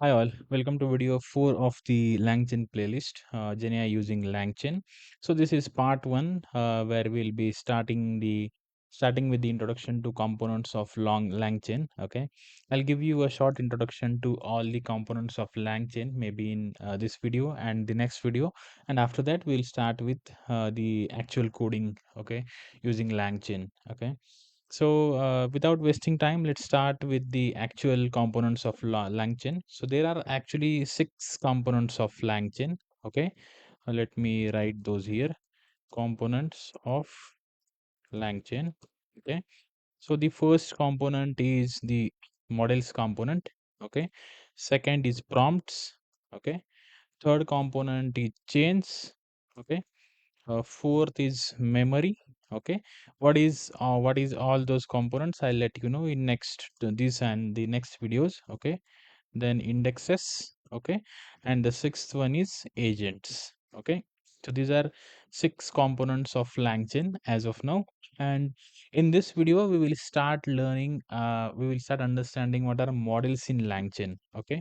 Hi all, welcome to video 4 of the LangChain playlist, genai using LangChain. So this is part 1 where we'll be starting with the introduction to components of LangChain. Okay, I'll give you a short introduction to all the components of LangChain maybe in this video and the next video, and after that we'll start with the actual coding, okay, using LangChain. Okay. So without wasting time, let's start with the actual components of LangChain. So there are actually 6 components of LangChain. Okay, let me write those here. Components of LangChain. Okay, so the first component is the models component. Okay, second is prompts. Okay, third component is chains. Okay, fourth is memory. Okay, what is all those components, I'll let you know in next this and the next videos. Okay, then indexes. Okay, and the sixth one is agents. Okay, so these are 6 components of langchain as of now, and in this video we will start understanding what are models in langchain. Okay,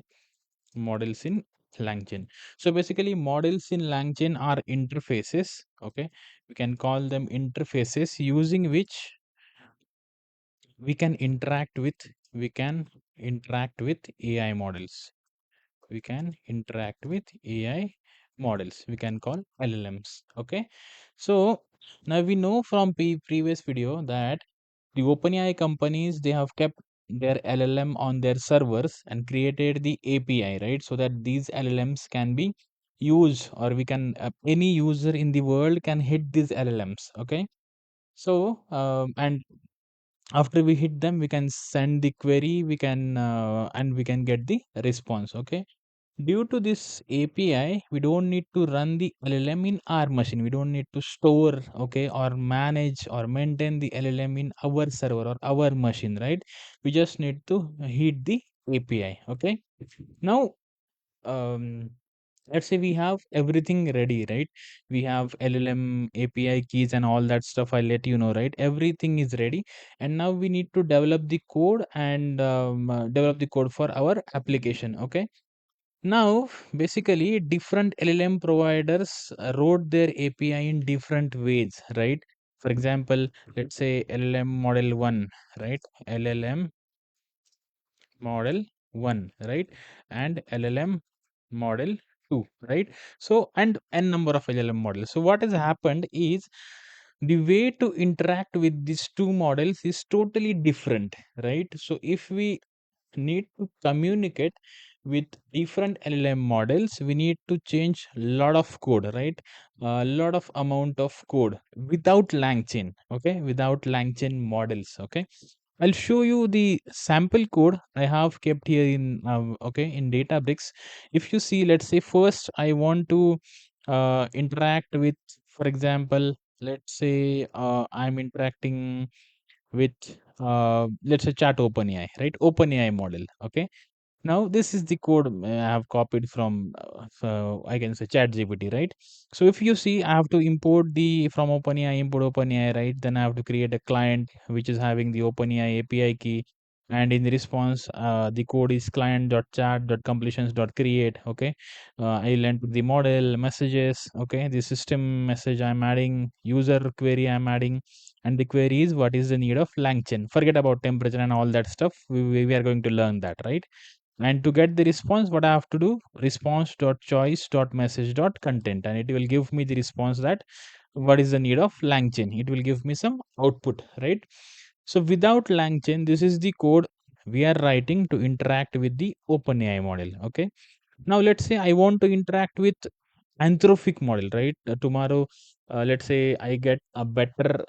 models in langchain. So basically models in langchain are interfaces. Okay, we can call them interfaces using which we can interact with AI models. We can interact with AI models. We can call LLMs. Okay, so now we know from previous video that the OpenAI companies, they have kept their LLM on their servers and created the API, right? So that these LLMs can be used, or we can any user in the world can hit these LLMs. Okay, so and after we hit them, we can send the query, we can and we can get the response. Okay, due to this API, we don't need to run the LLM in our machine. We don't need to store, okay, or manage or maintain the LLM in our server or our machine, right? We just need to hit the API. Okay. Now, um, let's say we have everything ready, right? We have LLM API keys and all that stuff. I'll let you know, right? Everything is ready, and now we need to develop the code and develop the code for our application. Okay, now, basically, different LLM providers wrote their API in different ways, right? For example, let's say LLM model 1, right? LLM model 1, right? And LLM model 2, right? So, and n number of LLM models. So, what has happened is the way to interact with these two models is totally different, right? So, if we need to communicate with different LLM models, we need to change a lot of code, right? A lot of amount of code without LangChain, okay? Without LangChain models, okay? I'll show you the sample code I have kept here in, okay, in Databricks. If you see, let's say first I want to interact with, for example, let's say I'm interacting with let's say ChatOpenAI, right? OpenAI model. Okay. Now this is the code I have copied from so I can say ChatGPT, right? So if you see, I have to import the from OpenAI, import OpenAI, right? Then I have to create a client which is having the OpenAI API key, and in the response, the code is client.chat.completions.create. Okay, I'll enter the model messages. Okay, the system message I'm adding, user query I'm adding, and the query is what is the need of LangChain. Forget about temperature and all that stuff. We are going to learn that, right? And to get the response, what I have to do, response.choice.message.content, and it will give me the response that what is the need of LangChain. It will give me some output, right? So without LangChain, this is the code we are writing to interact with the OpenAI model. Okay, now let's say I want to interact with anthropic model, right? Tomorrow, let's say I get a better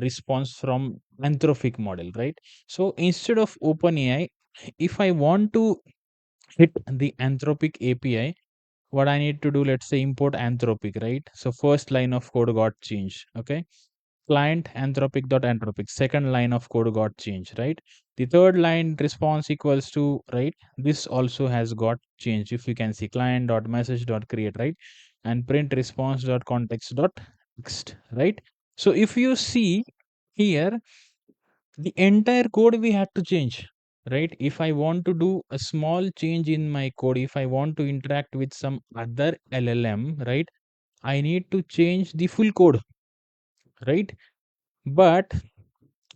response from anthropic model, right? So instead of OpenAI, if I want to hit the anthropic API, what I need to do, let's say import anthropic, right? So first line of code got changed. Okay, client anthropic. Second line of code got changed, right? The third line response equals to, right? This also has got changed. If you can see client.message.create, right? And print response.context.text, right? So if you see here, the entire code we had to change, right? If I want to do a small change in my code, if I want to interact with some other LLM, right, I need to change the full code, right? But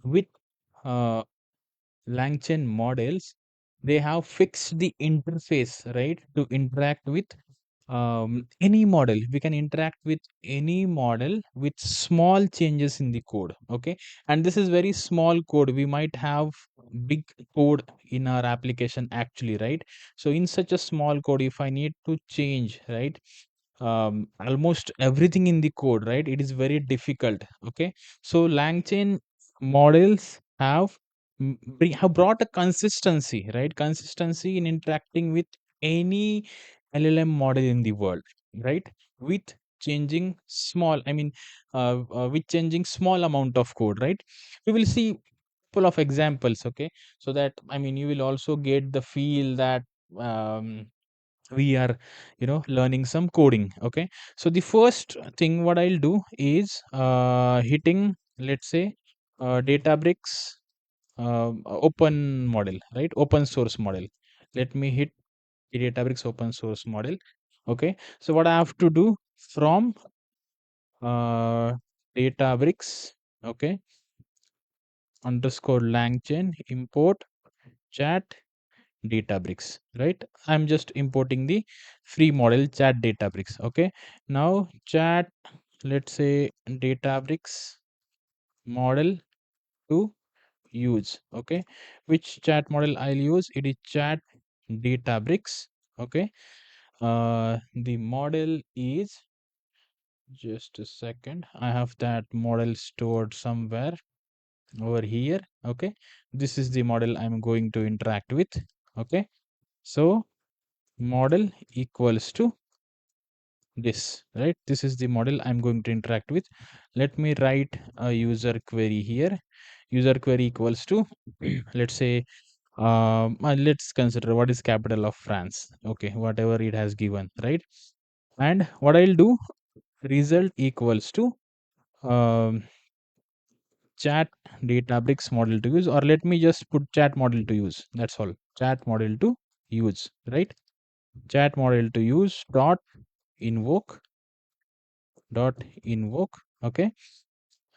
with uh, langchain models, they have fixed the interface, right, to interact with any model. We can interact with any model with small changes in the code, okay? And this is very small code. We might have big code in our application actually, right? So in such a small code, if I need to change, right, almost everything in the code, right, it is very difficult, okay? So langchain models have have brought a consistency, right, consistency in interacting with any LLM model in the world, right, with changing small, I mean, with changing small amount of code, right? We will see couple of examples, okay, so that, I mean, you will also get the feel that um, we are, learning some coding, okay? So the first thing what I'll do is hitting, let's say, databricks open model, right, open source model. Let me hit the databricks open source model, okay? So what I have to do, from databricks, okay, underscore langchain, import chat databricks, right? I'm just importing the free model chat databricks, okay? Now chat, let's say, databricks model to use, okay? Which chat model I'll use? It is chat databricks, okay? The model is, just a second, I have that model stored somewhere over here, okay? This is the model I'm going to interact with, okay? So model equals to this, right? This is the model I'm going to interact with. Let me write a user query here. User query equals to let's say, let's consider what is capital of France, okay, whatever it has given, right? And what I'll do, result equals to um, chat databricks model to use, or let me just put chat model to use, that's all. Chat model to use, right? Chat model to use dot invoke, okay?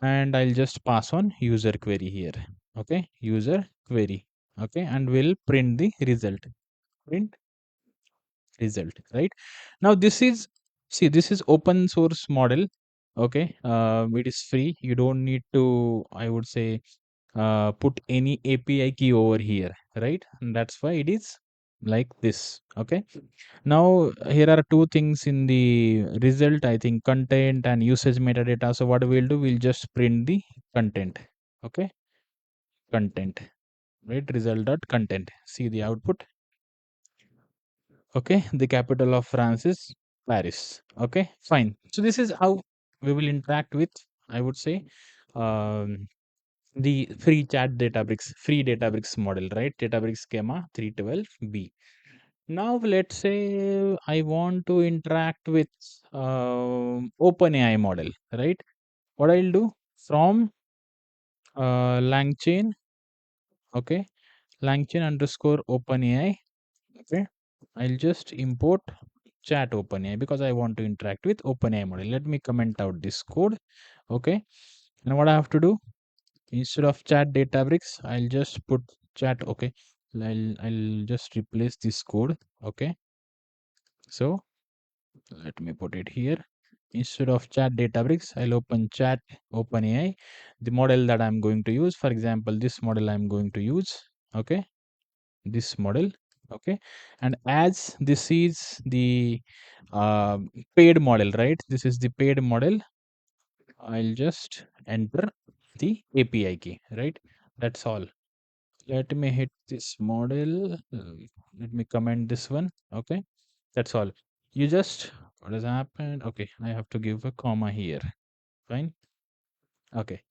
And I'll just pass on user query here, okay? User query, okay? And we'll print the result, print result, right? Now this is, see, this is open source model, okay? It is free. You don't need to, I would say, put any API key over here, right? And that's why it is like this, okay? Now here are two things in the result, I think, content and usage metadata. So what we'll do, we'll just print the content, okay? Content, right? Result dot content. See the output, okay? The capital of France is Paris, okay? Fine. So this is how we will interact with, I would say, um, the free chat databricks, free databricks model, right? Databricks schema 312b. Now let's say I want to interact with OpenAI model, right? What I'll do, from langchain, okay, langchain underscore OpenAI, okay, I'll just import chat OpenAI because I want to interact with OpenAI model. Let me comment out this code, okay? And what I have to do, instead of chat databricks, I'll just put chat, okay? I'll just replace this code, okay? So let me put it here. Instead of chat databricks, I'll open chat OpenAI, the model that I'm going to use. For example, this model I'm going to use, okay? This model, okay? And as this is the uh, paid model, right? This is the paid model. I'll just enter the API key, right? That's all. Let me hit this model. Let me comment this one, okay? That's all. You just, what has happened? Okay, I have to give a comma here. Fine. Okay.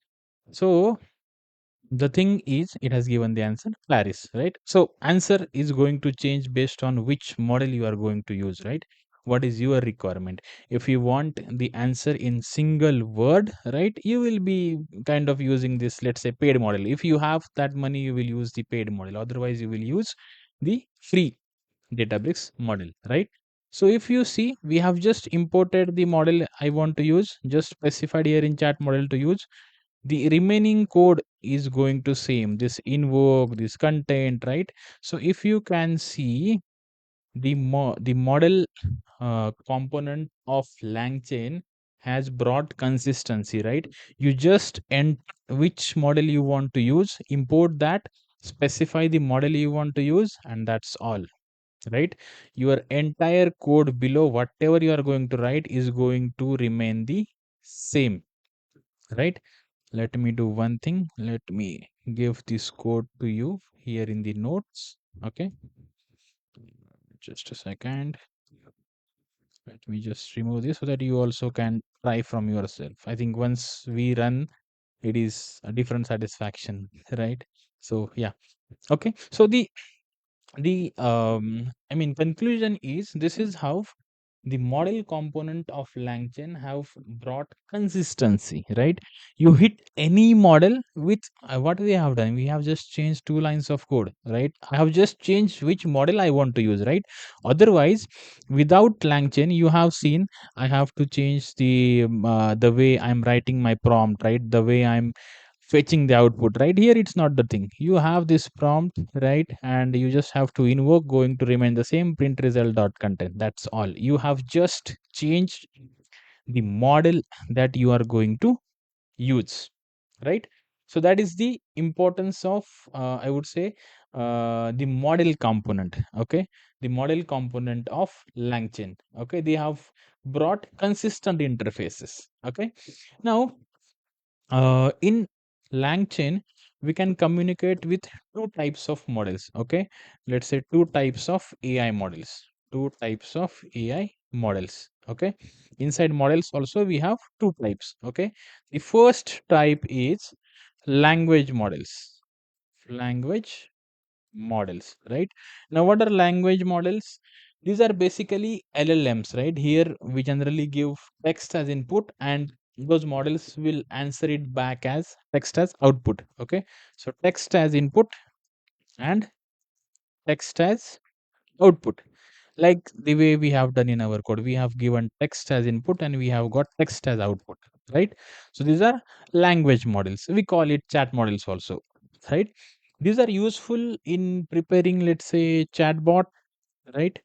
So the thing is, it has given the answer Paris, right? So answer is going to change based on which model you are going to use, right? what is your requirement. If you want the answer in single word, right, you will be kind of using this, let's say, paid model. If you have that money, you will use the paid model, otherwise you will use the free Databricks model, right? So if you see, we have just imported the model I want to use, just specified here in chat model to use. The remaining code is going to same, this invoke, this content, right? So if you can see, the model component of langchain has brought consistency, right? You just enter which model you want to use, import that, specify the model you want to use, and that's all, right? Your entire code below, whatever you are going to write, is going to remain the same, right? Let me do one thing. Let me give this code to you here in the notes. Okay, just a second. Let me just remove this so that you also can try from yourself. I think once we run, it is a different satisfaction, right? So yeah. Okay. So the I mean, conclusion is, this is how the model component of langchain have brought consistency, right? You hit any model with what we have done, we have just changed two lines of code, right? I have just changed which model I want to use, right? Otherwise, without langchain, you have seen, I have to change the way I'm writing my prompt, right? The way I'm fetching the output, right? Here it's not the thing, you have this prompt, right? And you just have to invoke, going to remain the same, print result dot content, that's all. You have just changed the model that you are going to use, right? So that is the importance of, I would say, the model component. Okay, the model component of langchain. Okay, they have brought consistent interfaces. Okay, now in langchain, we can communicate with two types of models. Okay, let's say two types of AI models, two types of AI models. Okay, inside models also we have two types. Okay, the first type is language models. Language models, right? Now, what are language models? These are basically LLMs, right? Here we generally give text as input, and those models will answer it back as text as output. Okay, so text as input and text as output, like the way we have done in our code. We have given text as input and we have got text as output, right? So these are language models, we call it chat models also, right? These are useful in preparing, let's say, chatbot, right?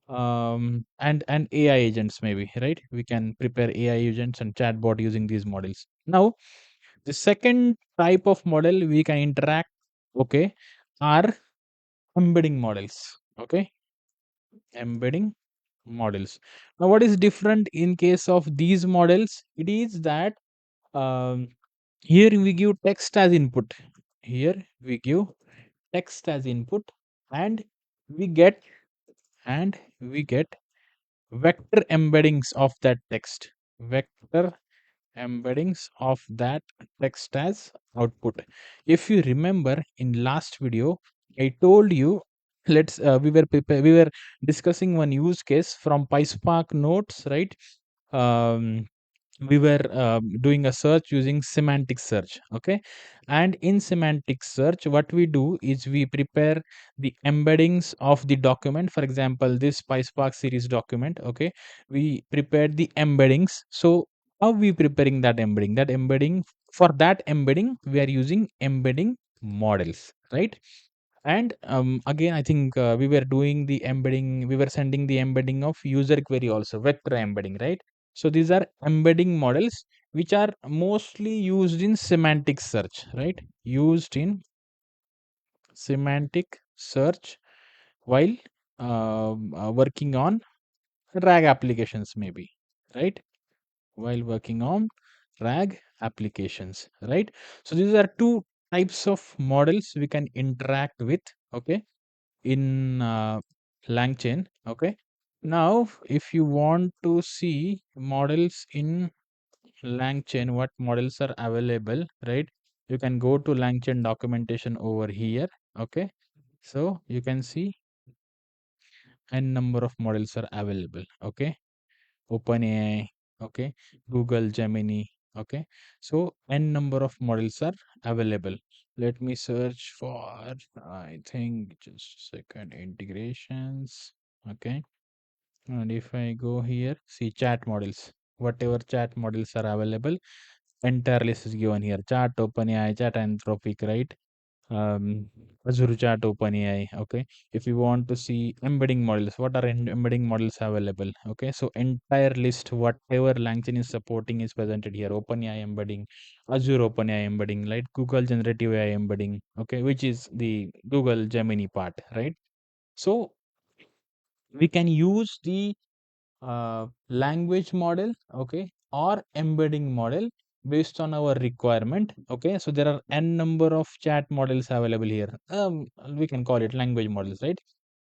And AI agents maybe, right? We can prepare AI agents and chatbot using these models. Now, the second type of model we can interact, okay, are embedding models. Okay, embedding models. Now, what is different in case of these models? It is that, um, here we give text as input. Here we give text as input, and we get and we get vector embeddings of that text. Vector embeddings of that text as output. If you remember in last video, I told you, we were discussing one use case from PySpark notes, right? Um, we were doing a search using semantic search. Okay, and in semantic search, what we do is we prepare the embeddings of the document. For example, this PySpark series document. Okay, we prepared the embeddings. So how we preparing that embedding? That embedding, for that embedding, we are using embedding models, right? And again, I think we were doing the embedding, we were sending the embedding of user query also, vector embedding, right? So these are embedding models which are mostly used in semantic search, right? Used in semantic search while working on RAG applications, maybe, right? While working on RAG applications, right? So these are two types of models we can interact with. Okay, in langchain. Okay, now if you want to see models in langchain, what models are available, right? You can go to langchain documentation over here. Okay, so you can see n number of models are available. Okay, OpenAI, okay, Google Gemini, okay. So n number of models are available. Let me search for, I think, just a second, integrations, okay. And if I go here, see chat models, whatever chat models are available, entire list is given here. Chat OpenAI, Chat Anthropic, right? Azure Chat OpenAI. Okay. If you want to see embedding models, what are embedding models available? Okay. So entire list, whatever LangChain is supporting is presented here. OpenAI embedding, Azure OpenAI embedding, right? Google Generative AI embedding. Okay, which is the Google Gemini part, right? So we can use the language model, okay, or embedding model based on our requirement. Okay, so there are n number of chat models available here. We can call it language models, right?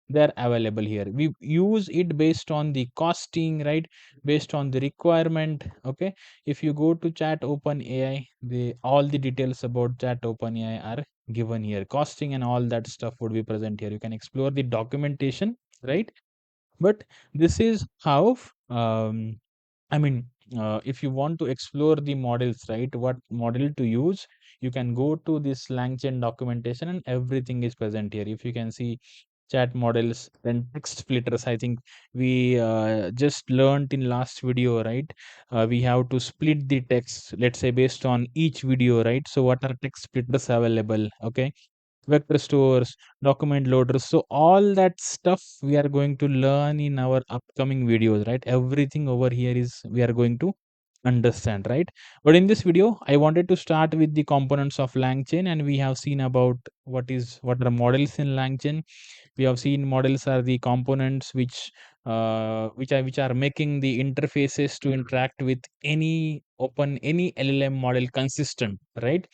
They're available here. We use it based on the costing, right? Based on the requirement. Okay, if you go to Chat OpenAI, the all the details about Chat OpenAI are given here. Costing and all that stuff would be present here. You can explore the documentation, right? But this is how I mean, if you want to explore the models, right, what model to use, you can go to this langchain documentation and everything is present here. If you can see chat models, then text filters, I think we just learned in last video, right? We have to split the text, let's say based on each video, right? So what are text splitters available? Okay, vector stores, document loaders. So all that stuff we are going to learn in our upcoming videos, right? Everything over here is we are going to understand, right? But in this video, I wanted to start with the components of LangChain, and we have seen about what are models in LangChain. We have seen models are the components which are making the interfaces to interact with any LLM model consistent, right?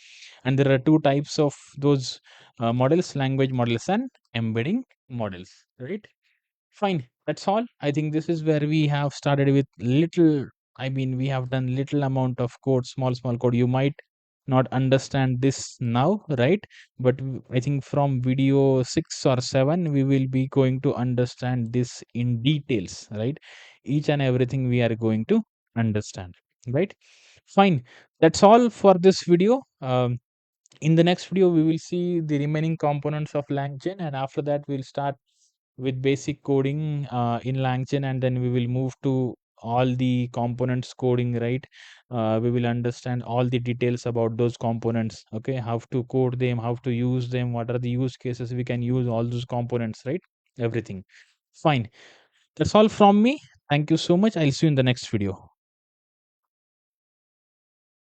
And there are two types of those models: language models and embedding models, right? Fine, that's all. I think this is where we have started with little, I mean, we have done little amount of code, small code. You might not understand this now, right? But I think from video 6 or 7, we will be going to understand this in details, right? Each and everything we are going to understand, right? Fine. That's all for this video. In the next video, we will see the remaining components of LangChain, and after that, we'll start with basic coding in LangChain, and then we will move to all the components coding, right? We will understand all the details about those components. Okay, how to code them, how to use them, what are the use cases we can use all those components, right? Everything. Fine. That's all from me. Thank you so much. I'll see you in the next video.